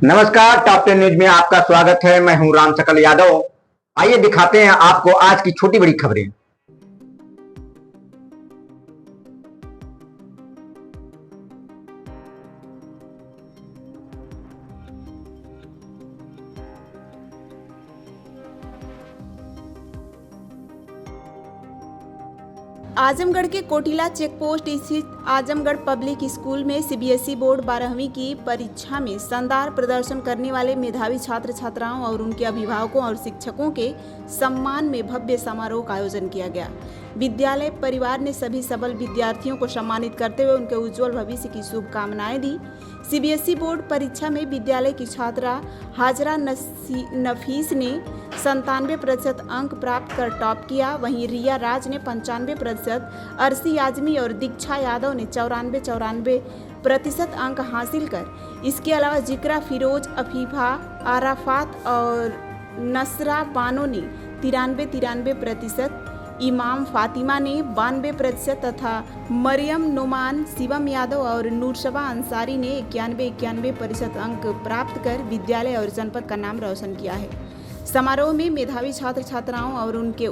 नमस्कार, top 10 news में आपका स्वागत है। मैं हूं राम सकल यादव। आइए दिखाते हैं आपको आज की छोटी बड़ी खबरें। आजमगढ़ के कोटिला चेक पोस्ट स्थित आजमगढ़ पब्लिक स्कूल में सीबीएसई बोर्ड 12वीं की परीक्षा में शानदार प्रदर्शन करने वाले मेधावी छात्र छात्राओं और उनके अभिभावकों और शिक्षकों के सम्मान में भव्य समारोह का आयोजन किया गया। विद्यालय परिवार ने सभी सफल विद्यार्थियों को सम्मानित करते हुए उनके उज्जवल भविष्य की शुभकामनाएं दी। सीबीएसई बोर्ड परीक्षा में विद्यालय की छात्रा हाजरा नफीस ने 97% अंक प्राप्त कर टॉप किया। वहीं रिया राज ने 95%, अर्शी आजमी और दीक्षा यादव ने 94% अंक हासिल कर। इसके अलावा जिक्रा फिरोज, अफीफा आराफात और नसरा बानो ने 93%, इमाम फातिमा ने 92% तथा मरियम नुमान, शिवम यादव और नूरशबा अंसारी ने 91% अंक प्राप्त कर विद्यालय और जनपद का नाम रोशन किया है। समारोह में मेधावी छात्र छात्राओं और उनके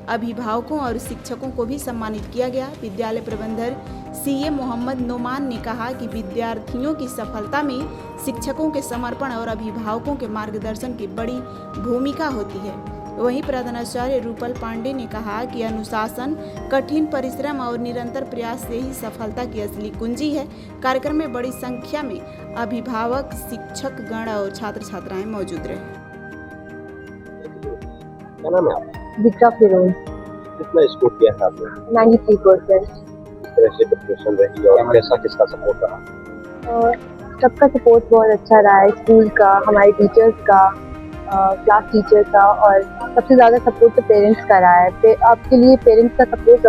अभिभावकों और शिक्षकों को भी सम्मानित किया गया। विद्यालय प्रबंधक सीए मोहम्मद नोमान ने कहा कि विद्यार्थियों की सफलता में शिक्षकों के समर्पण और अभिभावकों के मार्गदर्शन की बड़ी भूमिका होती है। वहीं प्रधानाचार्य रूपल पांडे ने कहा कि अनुशासन, कठिन परिश्रम और निरंतर प्रयास से ही सफलता की असली कुंजी है। कार्यक्रम में बड़ी संख्या में अभिभावक, शिक्षक गण और छात्र छात्राएं मौजूद रहे। क्या नाम है आपका? दिक्रा फिरोज। कितना स्कोर किया है आपने? 93%। किस तरह से प्रिपरेशन रही और कैसा किसका सपोर्ट रहा? सबका सपोर्ट बहुत अच्छा रहा है, स्कूल का, हमारे टीचर्स का, क्लास टीचर का, और सबसे ज़्यादा सपोर्ट तो पेरेंट्स का रहा है। आपके लिए पेरेंट्स का सपोर्ट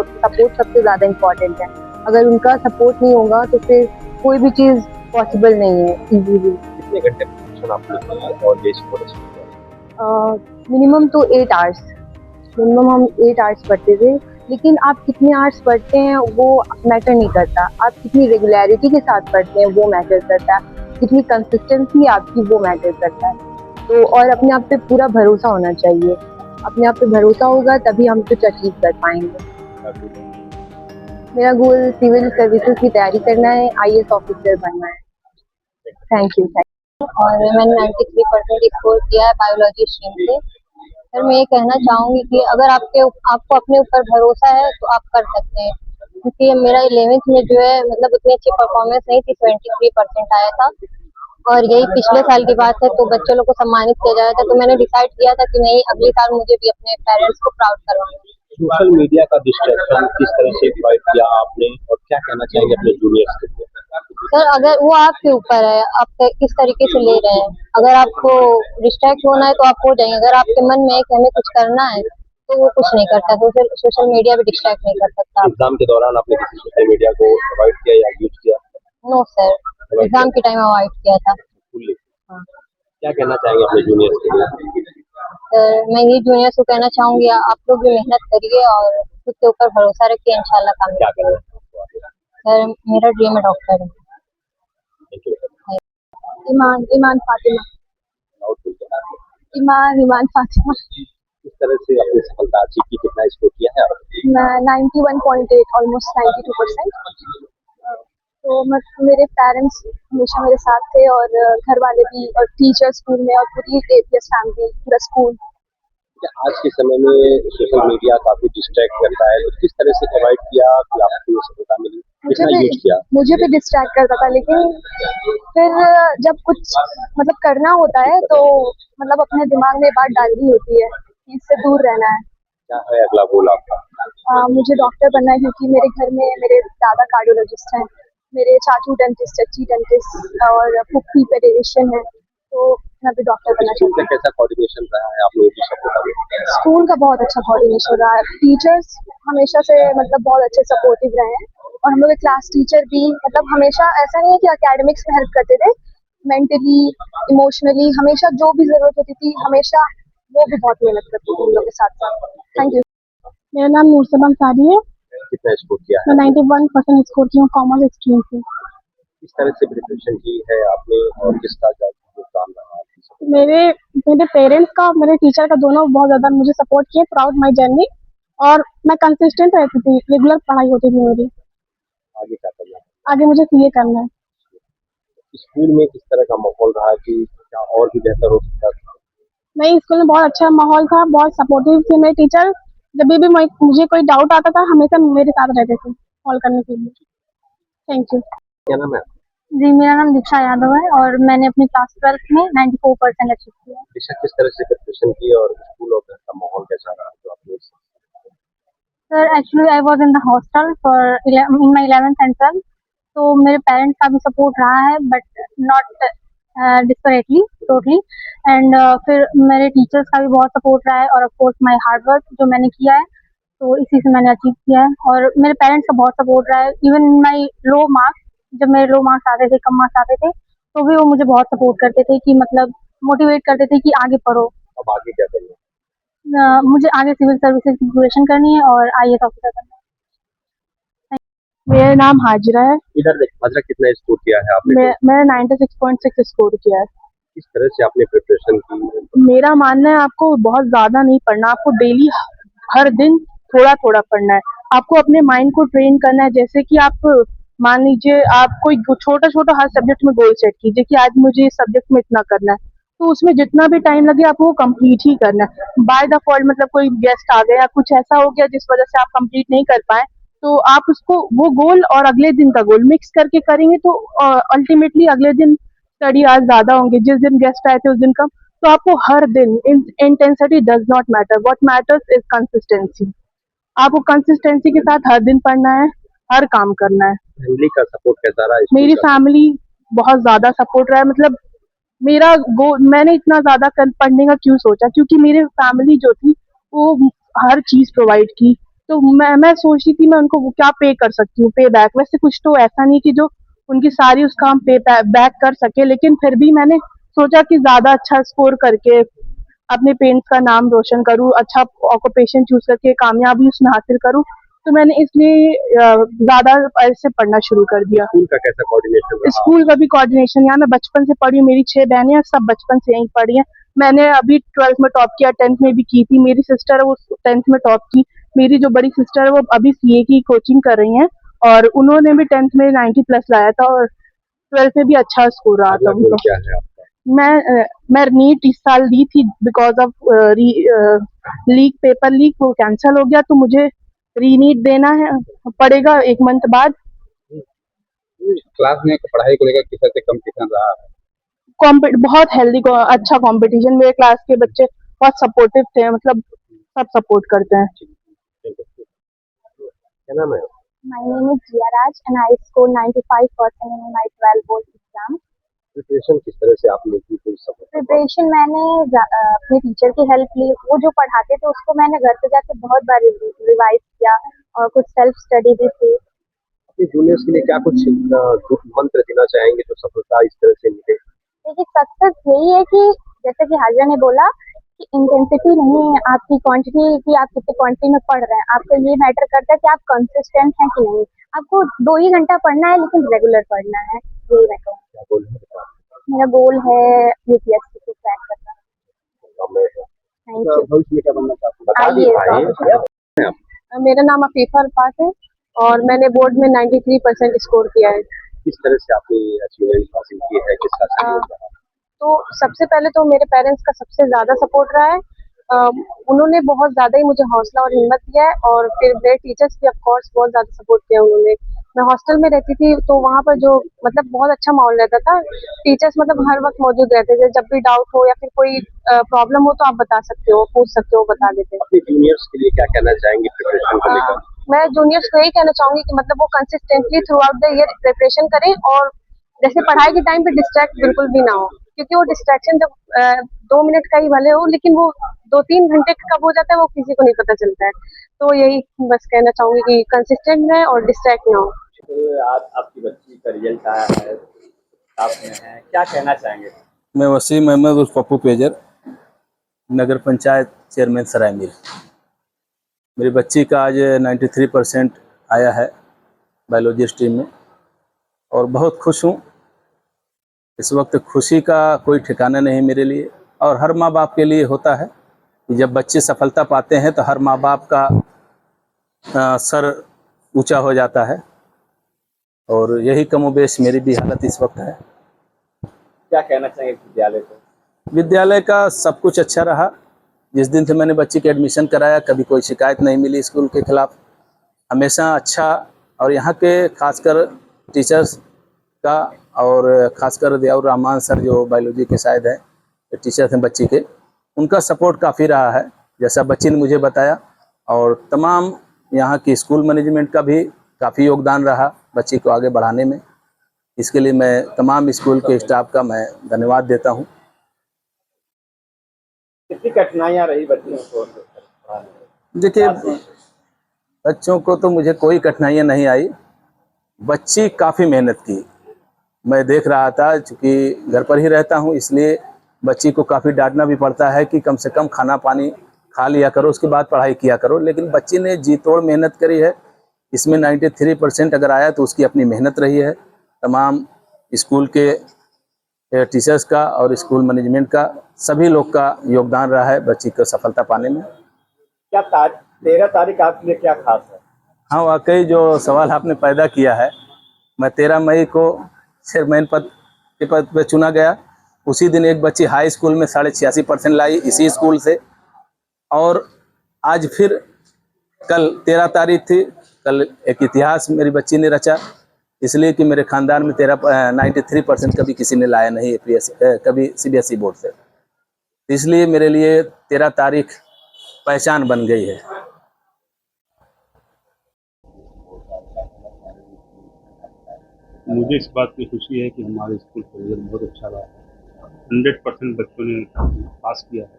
सबसे ज़्यादा इम्पोर्टेंट है। अगर उनका सपोर्ट नहीं होगा तो फिर कोई भी चीज़ पॉसिबल नहीं है इजीली। कितने घंटे प्रिपरेशन आपने की और ये स्कोर मिनिमम तो 8 आवर्स, मिनिमम हम 8 आवर्स पढ़ते थे। लेकिन आप कितने आवर्स पढ़ते हैं वो मैटर नहीं करता, आप कितनी रेगुलरिटी के साथ पढ़ते हैं वो मैटर करता है, कितनी कंसिस्टेंसी आपकी वो मैटर करता है। तो और अपने आप पे पूरा भरोसा होना चाहिए। अपने आप पे भरोसा होगा तभी हम कुछ अचीव कर पाएंगे। मेरा गोल सिविल सर्विसेज की तैयारी करना है, IAS ऑफिसर बनना है। Thank you. और मैंने 93% स्कोर किया है बायोलॉजी स्ट्रीम से। सर मैं ये कहना चाहूँगी कि अगर आपको अपने ऊपर भरोसा है तो आप कर सकते हैं, क्योंकि मेरा 11th में जो है मतलब उतनी अच्छी परफॉर्मेंस नहीं थी, 73% आया था। और यही पिछले साल की बात है, तो बच्चे लोग को सम्मानित किया जाता था, तो मैंने डिसाइड किया था कि नहीं, अगले साल मुझे भी अपने पेरेंट्स को प्राउड करवाना है। सोशल मीडिया का डिस्ट्रैक्शन किस तरह से अवॉइड किया आपने और क्या कहना चाहेंगे अपने जूनियर्स के लिए? सर अगर वो आपके ऊपर है, आप किस तरीके से ले रहे हैं। अगर आपको डिस्ट्रैक्ट होना है तो आप हो जाएंगे, अगर आपके मन में है कि हमें कुछ करना है तो वो कुछ नहीं करता, तो फिर सोशल मीडिया भी डिस्ट्रैक्ट नहीं कर सकता। एग्जाम के दौरान आपने किसी सोशल मीडिया को अवॉइड किया या यूज किया? नो सर, एग्जाम के टाइम अवॉइड किया था। हाँ। क्या कहना चाहेंगे अपने जूनियर्स के लिए? मैं ये जूनियर्स को कहना चाहूंगी, आप लोग भी मेहनत करिए और खुद के ऊपर भरोसा रखिए, इंशाल्लाह क्या कामयाब। करना सर मेरा ड्रीम है डॉक्टर है। ईमान फातिमा। ईमान फातिमा। किस तरह से अपनी सफलता अचीव की, कितना स्कोर किया है आपने? मैं 91.8, ऑलमोस्ट 92%। तो मेरे पेरेंट्स हमेशा मेरे साथ थे, और घर वाले भी, और टीचर स्कूल में, और पूरी APS फैमिली, पूरा स्कूल। आज के समय में सोशल मीडिया काफी डिस्ट्रैक्ट करता है, तो किस तरह से अवॉइड किया कि आपको ये सफलता मिली? कितना यूज किया? मुझे भी डिस्ट्रैक्ट करता था, लेकिन फिर जब कुछ मतलब करना होता है तो मतलब अपने दिमाग में बात डालनी होती है कि इससे दूर रहना है। क्या है अगला गोल आपका? मुझे डॉक्टर बनना है, क्योंकि मेरे घर में मेरे दादा कार्डियोलॉजिस्ट हैं, मेरे चाचू डेंटिस्ट, चाची डेंटिस्ट, और फूफी पेडियाट्रिशियन है, तो मैं भी डॉक्टर बनना चाहती हूँ। कैसा कोऑर्डिनेशन रहा है आप लोगों की सफलता में? स्कूल का बहुत अच्छा कोऑर्डिनेशन रहा है, टीचर्स हमेशा से मतलब बहुत अच्छे सपोर्टिव रहे हैं, और हम लोग के क्लास टीचर भी मतलब हमेशा ऐसा नहीं है कि एकेडमिक्स में हेल्प करते थे, मेंटली, इमोशनली, हमेशा जो भी जरूरत होती थी हमेशा वो भी बहुत मेहनत करते थे हम लोग के साथ साथ। Thank you. मेरा नाम नूरशबा अंसारी है। कितना स्कोर किया है? मैं 91% स्कोर की हूँ कॉमर्स स्ट्रीम से। किस तरह से प्रिपरेशन की है आपने और किसका योगदान मेरे मेरे पेरेंट्स का और मेरे टीचर का दोनों बहुत ज़्यादा मुझे सपोर्ट किए थ्रू आउट माई जर्नी। और मैं कंसिस्टेंट रहती थी, रेगुलर पढ़ाई होती थी मेरी। आगे क्या करना है? आगे मुझे सीए करना है। स्कूल में किस तरह का माहौल रहा कि क्या और भी बेहतर हो सकता था? नहीं, स्कूल में बहुत अच्छा माहौल था, बहुत सपोर्टिव थे मेरे टीचर। जब भी मुझे कोई डाउट आता था, हमेशा मेरे साथ रहते थे कॉल करने के लिए। Thank you. क्या नाम है? जी, मेरा नाम दीक्षा यादव है और मैंने अपनी क्लास 12th में 94% अचीव किया है। दिशा किस तरह से प्रिपरेशन की और स्कूल और घर का माहौल कैसा रहा जो आपने? Sir actually I was in the hostel for in my 11th and 12th, तो मेरे पेरेंट्स का भी सपोर्ट रहा है but not desperately totally. And फिर मेरे टीचर्स का भी बहुत सपोर्ट रहा है और of course my hard work जो मैंने किया है, तो इसी से मैंने अचीव किया है। और मेरे पेरेंट्स का बहुत सपोर्ट रहा है, even in my low marks, जब मेरे लो मार्क्स आते थे, कम मार्क्स आते थे, तो भी वो मुझे बहुत सपोर्ट करते थे कि मतलब मोटिवेट करते थे कि आगे पढ़ो। अब आगे क्या करना है? मुझे आगे सिविल सर्विसेज की प्रिपरेशन करनी है और आईएएस ऑफिसर बनना है। मेरा नाम हाजिरा है। इधर देख, हाजरा कितना स्कोर किया है आपने? मैंने 96.6 स्कोर किया है। किस तरह से आपने प्रिपरेशन की? मेरा मानना है आपको बहुत ज्यादा नहीं पढ़ना, आपको डेली हर दिन थोड़ा थोड़ा पढ़ना है। आपको अपने माइंड को ट्रेन करना है। जैसे कि आप मान लीजिए आप कोई छोटा छोटा हर सब्जेक्ट में गोल सेट कीजिए कि आज मुझे इस सब्जेक्ट में इतना करना है, तो उसमें जितना भी टाइम लगे आपको वो कंप्लीट ही करना है। बाय डिफॉल्ट मतलब कोई गेस्ट आ गया, कुछ ऐसा हो गया जिस वजह से आप कंप्लीट नहीं कर पाए, तो आप उसको वो गोल और अगले दिन का गोल मिक्स करके करेंगे तो अल्टीमेटली अगले दिन स्टडी आज ज्यादा होंगे, जिस दिन गेस्ट आए थे उस दिन कम। तो आपको हर दिन intensity does not matter, what matters is consistency. आपको कंसिस्टेंसी के साथ हर दिन पढ़ना है, हर काम करना है। फैमिली का सपोर्ट कैसा रहा स्कूल मेरी का? फैमिली बहुत ज्यादा सपोर्ट रहा है। मतलब मेरा मैंने इतना ज्यादा पढ़ने का क्यों सोचा, क्योंकि मेरे फैमिली जो थी वो हर चीज प्रोवाइड की। तो मैं सोचती थी मैं उनको वो क्या पे कर सकती हूँ, पे बैक। वैसे कुछ तो ऐसा नहीं कि जो उनकी सारी उसका हम पे बैक कर सके, लेकिन फिर भी मैंने सोचा कि ज्यादा अच्छा स्कोर करके अपने पेरेंट्स का नाम रोशन करूँ, अच्छा ऑक्यूपेशन चूज करके कामयाबी उसमें हासिल करूँ। तो मैंने इसलिए ज्यादा ऐसे पढ़ना शुरू कर दिया। स्कूल का कैसा कोऑर्डिनेशन रहा? स्कूल का भी कोऑर्डिनेशन, यहाँ मैं बचपन से पढ़ी हूँ, मेरी 6 बहनें हैं, सब बचपन से यहीं पढ़ी हैं। मैंने अभी 12th में टॉप किया, 10th में भी की थी। मेरी सिस्टर है वो 10th में टॉप की। मेरी जो बड़ी सिस्टर है वो अभी सीए की कोचिंग कर रही हैं और उन्होंने भी 10th में 90+ लाया था और 12th में भी अच्छा स्कोर रहा था अगला गोल उनका। क्या है आपका? मैं नीट इस साल दी थी, because of leak, paper leak वो कैंसिल हो गया, तो मुझे रीनीट देना है पड़ेगा 1 मंथ बाद। क्लास में पढ़ाई को लेकर किस तरह से कंपटीशन रहा है? बहुत हेल्दी अच्छा कंपटीशन। मेरे क्लास के बच्चे बहुत सपोर्टिव थे, मतलब सब सपोर्ट करते हैं। क्या नाम है? My name is Jia Raj and I scored 95% in my 12 board exam. Preparation किस तरह से आपने की कोई सपोर्ट? प्रिपरेशन मैंने अपने टीचर की हेल्प ली, वो जो पढ़ाते थे उसको मैंने घर पे जाके बहुत बार रिवाइज किया और कुछ सेल्फ स्टडी भी थी। अपने जूनियर्स के लिए क्या कुछ गुड मंत्र देना चाहेंगे जो सफलता इस तरह से मिले? देखिए सक्सेस यही है कि जैसे कि हाजिरा ने बोला कि इंटेंसिटी नहीं है आपकी, क्वांटिटी कि आप कितने क्वांटिटी में पढ़ रहे हैं। आपको ये मैटर करता है कि आप कंसिस्टेंट हैं कि नहीं। आपको 2 ही घंटा पढ़ना है लेकिन रेगुलर पढ़ना है, यही मैं कहूँ। क्या गोल है आपका? मेरा गोल है यूपीएससी को क्रैक करना। Thank you. भविष्य में क्या बनना चाहते हैं? बता आइए, दीजिए। मेरा नाम अफीफा अरफात है और मैंने बोर्ड में 93% स्कोर किया है। किस तरह से आपने अचीवमेंट हासिल की है, किसका सहयोग रहा? तो सबसे पहले तो मेरे पेरेंट्स का सबसे ज्यादा सपोर्ट रहा है। उन्होंने बहुत ज्यादा ही मुझे हौसला और हिम्मत दिया है और फिर मेरे टीचर्स भी ऑफ कोर्स बहुत ज्यादा सपोर्ट किया उन्होंने। मैं हॉस्टल में रहती थी तो वहाँ पर जो मतलब बहुत अच्छा माहौल रहता था। टीचर्स मतलब हर वक्त मौजूद रहते थे, जब भी डाउट हो या फिर कोई प्रॉब्लम हो तो आप बता सकते हो, पूछ सकते हो, बता देते। अपने जूनियर्स के लिए क्या कहना चाहेंगे प्रिपरेशन को लेकर? मैं जूनियर्स को यही कहना चाहूंगी कि मतलब वो consistently through out the year preparation करें और जैसे पढ़ाई के टाइम पे डिस्ट्रैक्ट बिल्कुल भी ना हो, क्योंकि वो डिस्ट्रैक्शन जब 2 मिनट का ही भले हो लेकिन वो 2-3 घंटे कब हो जाता है वो किसी को नहीं पता चलता है। तो यही बस कहना चाहूंगी कि कंसिस्टेंट रहें और डिस्ट्रैक्ट ना हो। तो आज आपकी बच्ची का रिजल्ट आया है, आप में है, क्या कहना चाहेंगे? मैं वसीम अहमद उर्फ पप्पू पेजर, नगर पंचायत चेयरमैन सरायमीर। मेरी बच्ची का आज 93% आया है बायोलॉजी स्ट्रीम में और बहुत खुश हूँ। इस वक्त खुशी का कोई ठिकाना नहीं मेरे लिए, और हर माँ बाप के लिए होता है कि जब बच्चे सफलता पाते हैं तो हर माँ बाप का सर ऊंचा हो जाता है, और यही कमोबेश मेरी भी हालत इस वक्त है। क्या कहना चाहेंगे विद्यालय को? विद्यालय का सब कुछ अच्छा रहा। जिस दिन से मैंने बच्ची के एडमिशन कराया कभी कोई शिकायत नहीं मिली स्कूल के खिलाफ, हमेशा अच्छा। और यहाँ के खासकर टीचर्स का, और खासकर दियाउर रहमान सर जो बायोलॉजी के शायद है टीचर्स हैं बच्ची के, उनका सपोर्ट काफ़ी रहा है जैसा बच्ची ने मुझे बताया। और तमाम यहाँ की स्कूल मैनेजमेंट का भी काफ़ी योगदान रहा बच्ची को आगे बढ़ाने में। इसके लिए मैं तमाम स्कूल के स्टाफ का मैं धन्यवाद देता हूँ। कितनी कठिनाइयाँ रही बच्चों को पढ़ाने में? देखिए, बच्चों को तो मुझे कोई कठिनाइयाँ नहीं आई। बच्ची काफ़ी मेहनत की, मैं देख रहा था। चूँकि घर पर ही रहता हूँ इसलिए बच्ची को काफ़ी डांटना भी पड़ता है कि कम से कम खाना पानी खा लिया करो, उसके बाद पढ़ाई किया करो। लेकिन बच्ची ने जी तोड़ मेहनत करी है। इसमें 93% अगर आया तो उसकी अपनी मेहनत रही है। तमाम स्कूल के टीचर्स का और स्कूल मैनेजमेंट का, सभी लोग का योगदान रहा है बच्ची को सफलता पाने में। क्या 13 तारीख आपके लिए क्या खास है? हाँ, वाकई जो सवाल आपने पैदा किया है, मैं 13 मई को चेयरमैन पद के पद पर चुना गया। उसी दिन एक बच्ची हाई स्कूल में 86.5% लाई इसी स्कूल से, और आज फिर कल 13 तारीख थी। कल एक इतिहास मेरी बच्ची ने रचा, इसलिए कि मेरे खानदान में 93% कभी किसी ने लाया नहीं कभी CBSE बोर्ड से। इसलिए मेरे लिए 13 तारीख पहचान बन गई है। मुझे इस बात की खुशी है कि हमारे स्कूल का रिजल्ट बहुत अच्छा रहा है। 100% बच्चों ने पास किया है,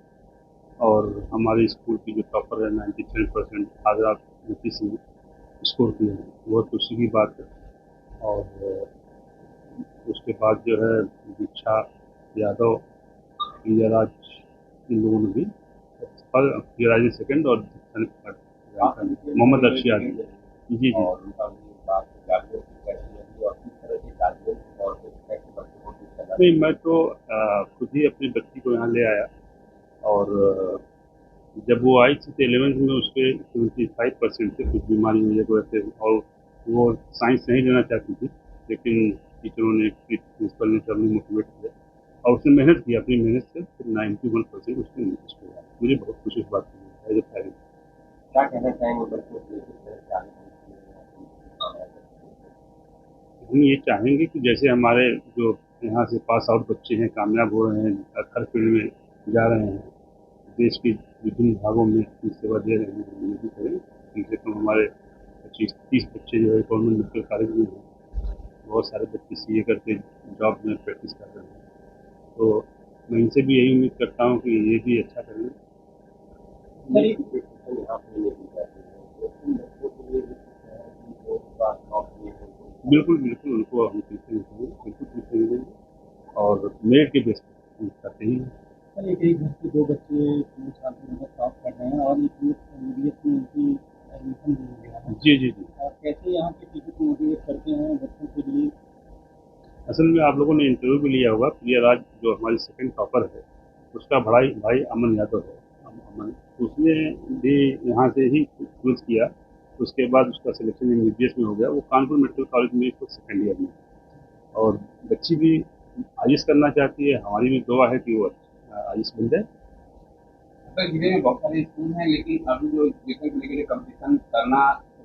और हमारे स्कूल की जो टॉपर है 97% आगरा यूपी से स्कोर किया है। बहुत खुशी की बात है। और उसके बाद जो है दीक्षा यादव, प्रियराज, इन लोगों ने भी, प्रियराज ने सेकेंड और मोहम्मद अर्शिया ने। जी। नहीं, मैं तो खुद ही अपनी बच्ची को यहाँ ले आया, और जब वो आई थी तो 11th में उसके 75% थे। कुछ बीमारी वजह को ऐसे, और वो साइंस नहीं लेना चाहती थी, लेकिन टीचरों ने, प्रिंसिपल ने, सबने मोटिवेट किया, और उसने मेहनत की। अपनी मेहनत से फिर 91% उसने इंग्लिश किया। मुझे बहुत खुशी इस बात की एज ए पेरेंट। क्या कहना चाहेंगे बच्चों को? हम ये चाहेंगे कि जैसे हमारे जो यहाँ से पास आउट बच्चे हैं, कामयाब हो रहे हैं, हर फील्ड में जा रहे हैं, देश के विभिन्न भागों में अपनी सेवा दे रहे हैं, ये भी करें। कम से कम हमारे 25-30 बच्चे जो है गवर्नमेंट मेडिकल कॉलेज में हैं, बहुत सारे बच्चे CA करके जॉब में प्रैक्टिस कर रहे हैं। तो मैं इनसे भी यही उम्मीद करता हूँ कि ये भी अच्छा करें। बिल्कुल बिल्कुल, उनको हम बिल्कुल देंगे, और मेरिट के बेस पर करते ही हैं। एक घर के 2 बच्चे टॉप कर रहे हैं, और एक MBBS में उनकी एडमिशन भी हो गया है। जी। और कैसे यहाँ के टीचर मोटिवेट करते हैं बच्चों के लिए? असल में आप लोगों ने इंटरव्यू भी लिया होगा। प्रियराज जो हमारी सेकंड टॉपर है, उसका भाई अमन यादव है। अमन, उसने भी यहाँ से ही चूज किया। उसके बाद उसका सिलेक्शन MBBS में हो गया। वो कानपुर मेडिकल कॉलेज में सेकेंड ईयर में, और बच्ची भी IAS करना चाहती है। हमारी भी दुआ है कि वो IAS बन जाए। सर, जिले में बहुत सारे स्कूल हैं, लेकिन अभी जो एजुकेशन को लेकर कंपटीशन करना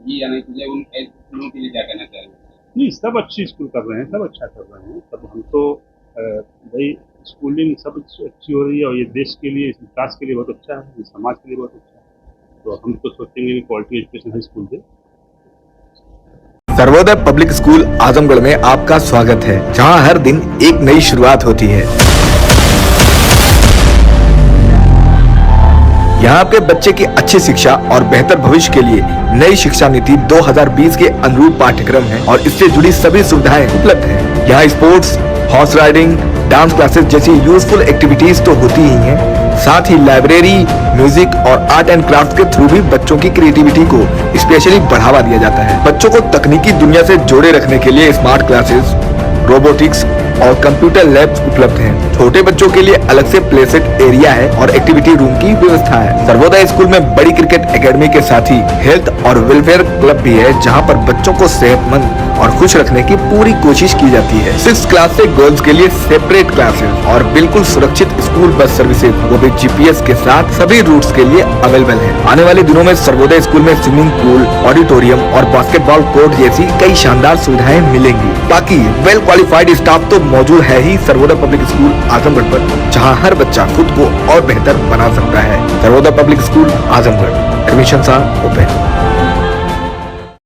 ये या नहीं चाहिए, उन स्कूलों के लिए क्या कहना चाहेंगे? नहीं, सब अच्छी स्कूल कर रहे हैं, सब अच्छा कर रहे हैं। सब हम तो भाई स्कूलिंग सब अच्छी हो रही है, और ये देश के लिए, विकास के लिए बहुत अच्छा है, ये समाज के लिए बहुत अच्छा है। तो हम तो सोचेंगे कि क्वालिटी एजुकेशन है स्कूल से। सर्वोदय पब्लिक स्कूल आजमगढ़ में आपका स्वागत है, जहां हर दिन एक नई शुरुआत होती है। यहाँ आपके बच्चे की अच्छी शिक्षा और बेहतर भविष्य के लिए नई शिक्षा नीति 2020 के अनुरूप पाठ्यक्रम है, और इससे जुड़ी सभी सुविधाएं उपलब्ध हैं। यहाँ sports, horse riding, dance classes जैसी यूजफुल एक्टिविटीज तो होती ही हैं, साथ ही लाइब्रेरी, म्यूजिक और आर्ट एंड क्राफ्ट के थ्रू भी बच्चों की क्रिएटिविटी को स्पेशली बढ़ावा दिया जाता है। बच्चों को तकनीकी दुनिया से जोड़े रखने के लिए स्मार्ट क्लासेस, रोबोटिक्स, और कंप्यूटर लैब्स उपलब्ध हैं। छोटे बच्चों के लिए अलग से प्ले सेट एरिया है और एक्टिविटी रूम की व्यवस्था है। सर्वोदय स्कूल में बड़ी क्रिकेट एकेडमी के साथ ही हेल्थ और वेलफेयर क्लब भी है, जहां पर बच्चों को सेहतमंद और खुश रखने की पूरी कोशिश की जाती है। 6th क्लास से गर्ल्स के लिए सेपरेट क्लासेस और बिल्कुल सुरक्षित स्कूल बस सर्विसेज, वो भी GPS के साथ सभी रूट्स के लिए अवेलेबल है। आने वाले दिनों में सर्वोदय स्कूल में स्विमिंग पूल, ऑडिटोरियम और बास्केटबॉल कोर्ट जैसी कई शानदार सुविधाएं मिलेंगी। बाकी वेल क्वालिफाइड स्टाफ तो मौजूद है ही सर्वोदय पब्लिक स्कूल आजमगढ़ पर, जहां हर बच्चा खुद को और बेहतर बना सकता है। Sarvodaya public school Azamgarh, admission are open.